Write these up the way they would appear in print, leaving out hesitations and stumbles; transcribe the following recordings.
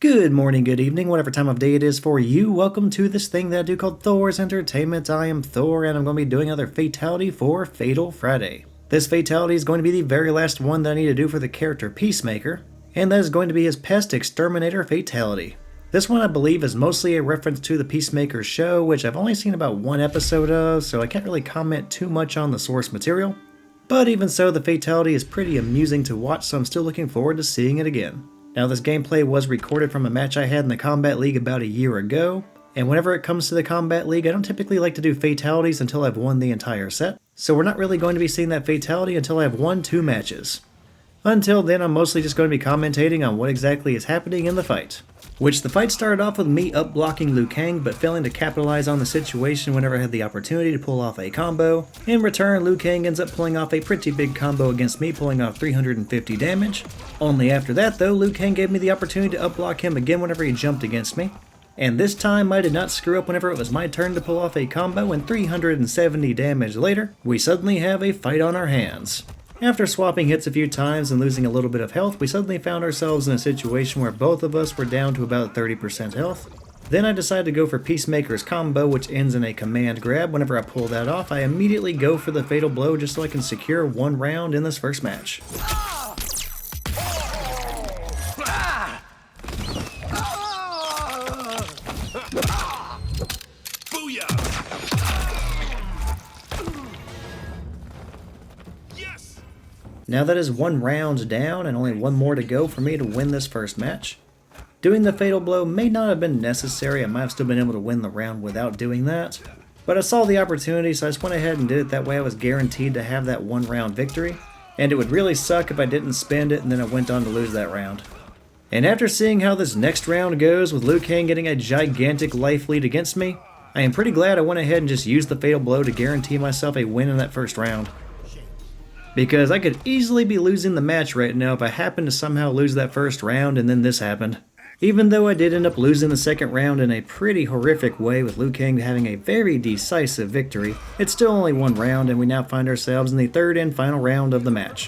Good morning, good evening, whatever time of day it is for you. Welcome to this thing that I do called Thor's Entertainment. I am Thor, and I'm going to be doing another Fatality for Fatal Friday. This Fatality is going to be the very last one that I need to do for the character Peacemaker, and that is going to be his Pest Exterminator Fatality. This one I believe is mostly a reference to the Peacemaker show, which I've only seen about one episode of, so I can't really comment too much on the source material. But even so, the Fatality is pretty amusing to watch, so I'm still looking forward to seeing it again. Now, this gameplay was recorded from a match I had in the Kombat League about a year ago, and whenever it comes to the Kombat League, I don't typically like to do fatalities until I've won the entire set, so we're not really going to be seeing that fatality until I've won 2 matches. Until then, I'm mostly just going to be commentating on what exactly is happening in the fight. Which the fight started off with me up-blocking Liu Kang, but failing to capitalize on the situation whenever I had the opportunity to pull off a combo. In return, Liu Kang ends up pulling off a pretty big combo against me, pulling off 350 damage. Only after that though, Liu Kang gave me the opportunity to up-block him again whenever he jumped against me. And this time I did not screw up whenever it was my turn to pull off a combo, and 370 damage later, we suddenly have a fight on our hands. After swapping hits a few times and losing a little bit of health, we suddenly found ourselves in a situation where both of us were down to about 30% health. Then I decided to go for Peacemaker's combo, which ends in a command grab. Whenever I pull that off, I immediately go for the fatal blow just so I can secure 1 round in this first match. Now that is 1 round down and only 1 more to go for me to win this first match. Doing the fatal blow may not have been necessary, I might have still been able to win the round without doing that. But I saw the opportunity, so I just went ahead and did it. That way I was guaranteed to have that 1 round victory. And it would really suck if I didn't spend it and then I went on to lose that round. And after seeing how this next round goes with Liu Kang getting a gigantic life lead against me, I am pretty glad I went ahead and just used the fatal blow to guarantee myself a win in that first round. Because I could easily be losing the match right now if I happened to somehow lose that first round and then this happened. Even though I did end up losing the second round in a pretty horrific way with Liu Kang having a very decisive victory, it's still only 1 round and we now find ourselves in the 3rd and final round of the match.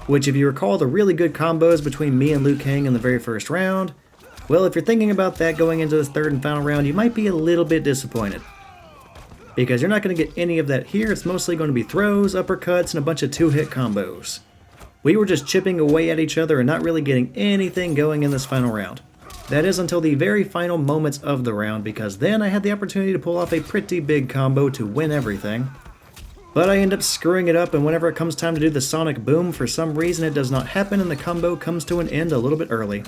Which, if you recall the really good combos between me and Liu Kang in the very first round, well, if you're thinking about that going into this 3rd and final round, you might be a little bit disappointed. Because you're not going to get any of that here. It's mostly going to be throws, uppercuts, and a bunch of 2-hit combos. We were just chipping away at each other and not really getting anything going in this final round. That is until the very final moments of the round, because then I had the opportunity to pull off a pretty big combo to win everything. But I end up screwing it up, and whenever it comes time to do the sonic boom, for some reason it does not happen and the combo comes to an end a little bit early.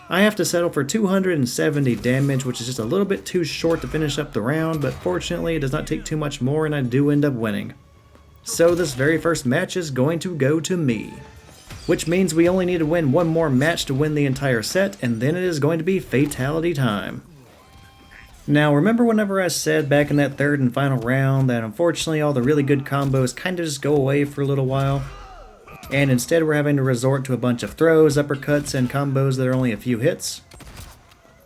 I have to settle for 270 damage, which is just a little bit too short to finish up the round, but fortunately it does not take too much more and I do end up winning. So this very first match is going to go to me. Which means we only need to win 1 more match to win the entire set, and then it is going to be Fatality Time. Now remember whenever I said back in that 3rd and final round that unfortunately all the really good combos kind of just go away for a little while? And instead we're having to resort to a bunch of throws, uppercuts, and combos that are only a few hits?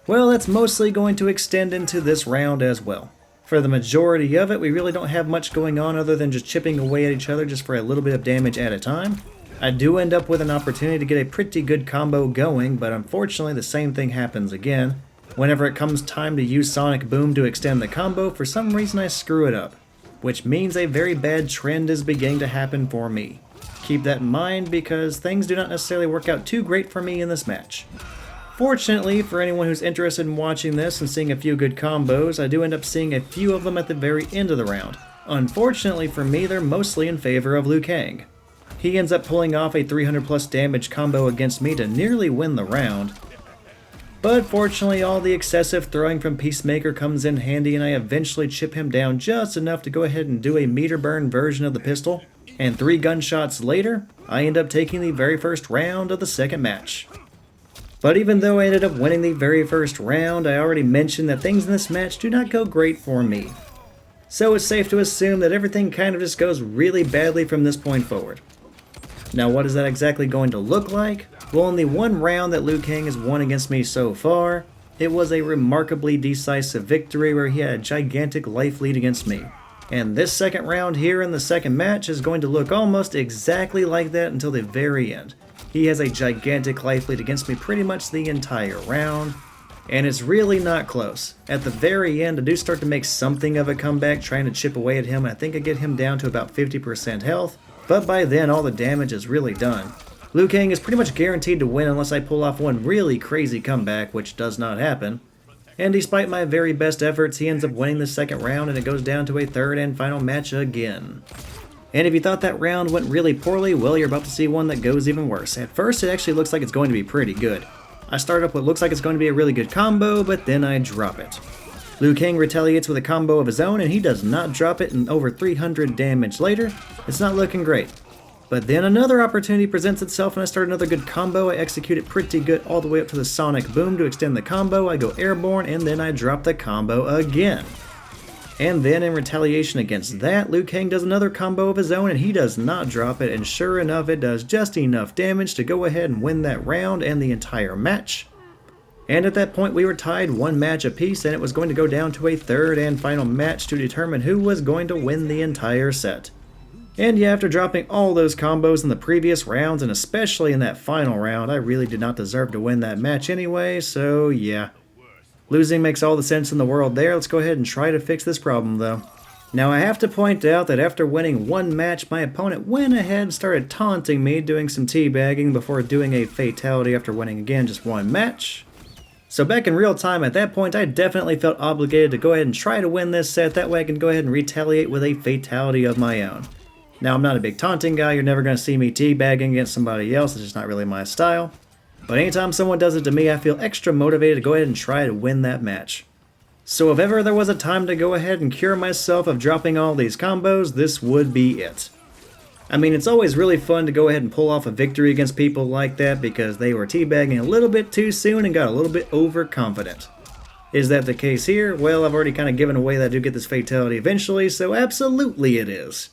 Well, that's mostly going to extend into this round as well. For the majority of it, we really don't have much going on other than just chipping away at each other just for a little bit of damage at a time. I do end up with an opportunity to get a pretty good combo going, but unfortunately the same thing happens again. Whenever it comes time to use Sonic Boom to extend the combo, for some reason I screw it up. Which means a very bad trend is beginning to happen for me. Keep that in mind because things do not necessarily work out too great for me in this match. Fortunately, for anyone who's interested in watching this and seeing a few good combos, I do end up seeing a few of them at the very end of the round. Unfortunately for me, they're mostly in favor of Liu Kang. He ends up pulling off a 300 plus damage combo against me to nearly win the round. But fortunately, all the excessive throwing from Peacemaker comes in handy and I eventually chip him down just enough to go ahead and do a meter burn version of the pistol. And 3 gunshots later, I end up taking the very first round of the second match. But even though I ended up winning the very first round, I already mentioned that things in this match do not go great for me. So it's safe to assume that everything kind of just goes really badly from this point forward. Now what is that exactly going to look like? Well, in the 1 round that Liu Kang has won against me so far, it was a remarkably decisive victory where he had a gigantic life lead against me. And this second round here in the second match is going to look almost exactly like that until the very end. He has a gigantic life lead against me pretty much the entire round, And it's really not close. At the very end, I do start to make something of a comeback, trying to chip away at him, and I think I get him down to about 50% health, but by then all the damage is really done. Liu Kang is pretty much guaranteed to win unless I pull off one really crazy comeback, which does not happen. And despite my very best efforts, he ends up winning the second round, and it goes down to a third and final match again. And if you thought that round went really poorly, well, you're about to see one that goes even worse. At first, it actually looks like it's going to be pretty good. I start up what looks like it's going to be a really good combo, but then I drop it. Liu Kang retaliates with a combo of his own, and he does not drop it, and over 300 damage later, it's not looking great. But then another opportunity presents itself, and I start another good combo. I execute it pretty good all the way up to the sonic boom to extend the combo. I go airborne, and then I drop the combo again. And then in retaliation against that, Liu Kang does another combo of his own, and he does not drop it, and sure enough, it does just enough damage to go ahead and win that round and the entire match. And at that point, we were tied one match apiece, and it was going to go down to a third and final match to determine who was going to win the entire set. And yeah, after dropping all those combos in the previous rounds, and especially in that final round, I really did not deserve to win that match anyway, so yeah. Losing makes all the sense in the world there. Let's go ahead and try to fix this problem, though. Now, I have to point out that after winning one match, my opponent went ahead and started taunting me, doing some teabagging before doing a fatality after winning again just one match. So back in real time, at that point, I definitely felt obligated to go ahead and try to win this set. That way I can go ahead and retaliate with a fatality of my own. Now, I'm not a big taunting guy. You're never going to see me teabagging against somebody else. It's just not really my style. But anytime someone does it to me, I feel extra motivated to go ahead and try to win that match. So if ever there was a time to go ahead and cure myself of dropping all these combos, this would be it. I mean, it's always really fun to go ahead and pull off a victory against people like that because they were teabagging a little bit too soon and got a little bit overconfident. Is that the case here? Well, I've already kind of given away that I do get this fatality eventually, so absolutely it is.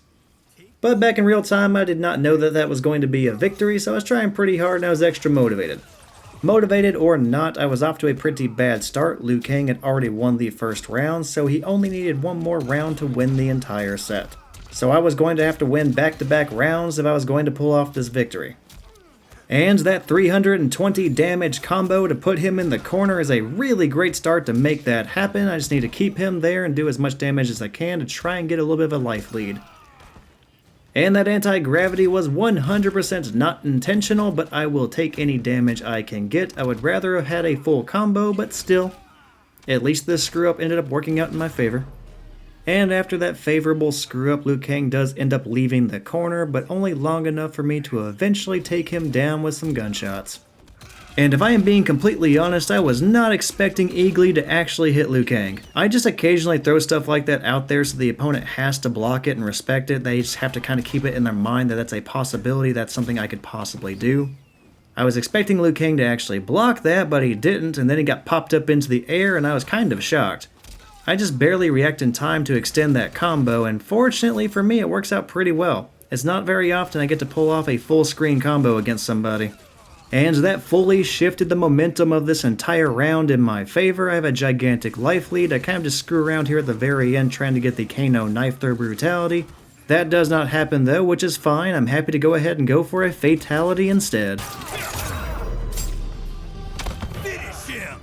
But back in real time, I did not know that that was going to be a victory, so I was trying pretty hard and I was extra motivated. Motivated or not, I was off to a pretty bad start. Liu Kang had already won the first round, so he only needed one more round to win the entire set. So I was going to have to win back-to-back rounds if I was going to pull off this victory. And that 320 damage combo to put him in the corner is a really great start to make that happen. I just need to keep him there and do as much damage as I can to try and get a little bit of a life lead. And that anti-gravity was 100% not intentional, but I will take any damage I can get. I would rather have had a full combo, but still, at least this screw-up ended up working out in my favor. And after that favorable screw-up, Liu Kang does end up leaving the corner, but only long enough for me to eventually take him down with some gunshots. And if I am being completely honest, I was not expecting Eagly to actually hit Liu Kang. I just occasionally throw stuff like that out there so the opponent has to block it and respect it. They just have to kind of keep it in their mind that that's a possibility, that's something I could possibly do. I was expecting Liu Kang to actually block that, but he didn't, and then he got popped up into the air, and I was kind of shocked. I just barely react in time to extend that combo, and fortunately for me, it works out pretty well. It's not very often I get to pull off a full screen combo against somebody. And that fully shifted the momentum of this entire round in my favor. I have a gigantic life lead. I kind of just screw around here at the very end trying to get the Kano knife throw brutality. That does not happen though, which is fine. I'm happy to go ahead and go for a fatality instead. Finish him!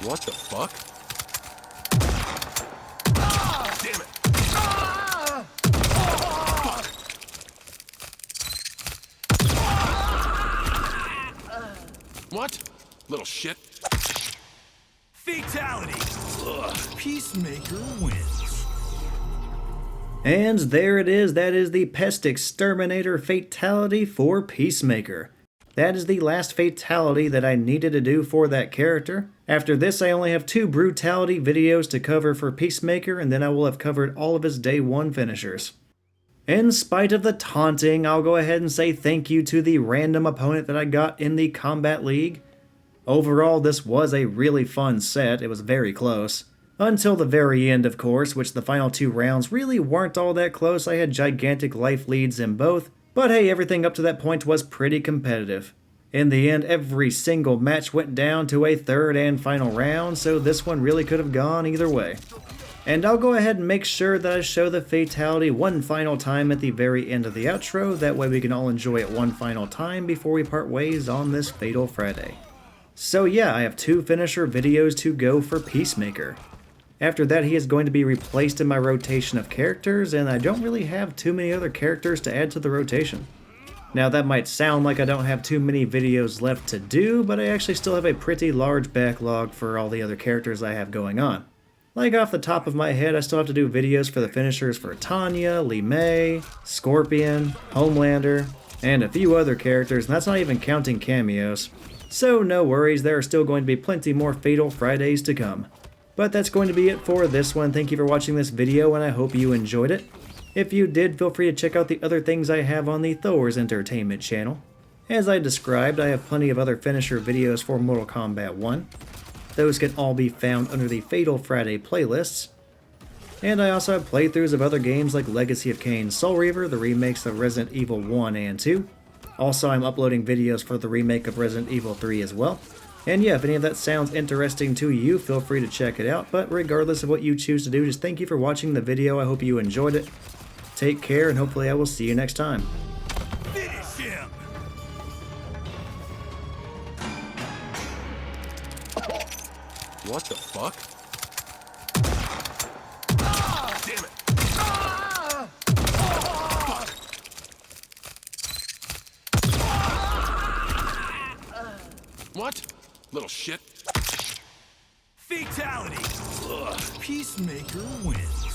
What the fuck? Damn it! What? Little shit. Fatality! Ugh. Peacemaker wins. And there it is. That is the Pest Exterminator fatality for Peacemaker. That is the last fatality that I needed to do for that character. After this, I only have 2 brutality videos to cover for Peacemaker, and then I will have covered all of his day 1 finishers. In spite of the taunting, I'll go ahead and say thank you to the random opponent that I got in the Kombat League. Overall, this was a really fun set. It was very close. Until the very end, of course, which the final 2 rounds really weren't all that close. I had gigantic life leads in both. But hey, everything up to that point was pretty competitive. In the end, every single match went down to a third and final round, so this one really could have gone either way. And I'll go ahead and make sure that I show the fatality one final time at the very end of the outro, that way we can all enjoy it one final time before we part ways on this Fatal Friday. So yeah, I have 2 finisher videos to go for Peacemaker. After that, he is going to be replaced in my rotation of characters, and I don't really have too many other characters to add to the rotation. Now that might sound like I don't have too many videos left to do, but I actually still have a pretty large backlog for all the other characters I have going on. Like off the top of my head, I still have to do videos for the finishers for Tanya, Li Mei, Scorpion, Homelander, and a few other characters, and that's not even counting cameos. So no worries, there are still going to be plenty more Fatal Fridays to come. But that's going to be it for this one. Thank you for watching this video, and I hope you enjoyed it. If you did, feel free to check out the other things I have on the Thor's Entertainment channel. As I described, I have plenty of other finisher videos for Mortal Kombat 1. Those can all be found under the Fatal Friday playlists. And I also have playthroughs of other games like Legacy of Kain Soul Reaver, the remakes of Resident Evil 1 and 2. Also, I'm uploading videos for the remake of Resident Evil 3 as well. And yeah, if any of that sounds interesting to you, feel free to check it out. But regardless of what you choose to do, just thank you for watching the video. I hope you enjoyed it. Take care, and hopefully I will see you next time. Finish him! What the fuck? Damn it! Fuck. What? Little shit. Fatality! Ugh. Peacemaker wins.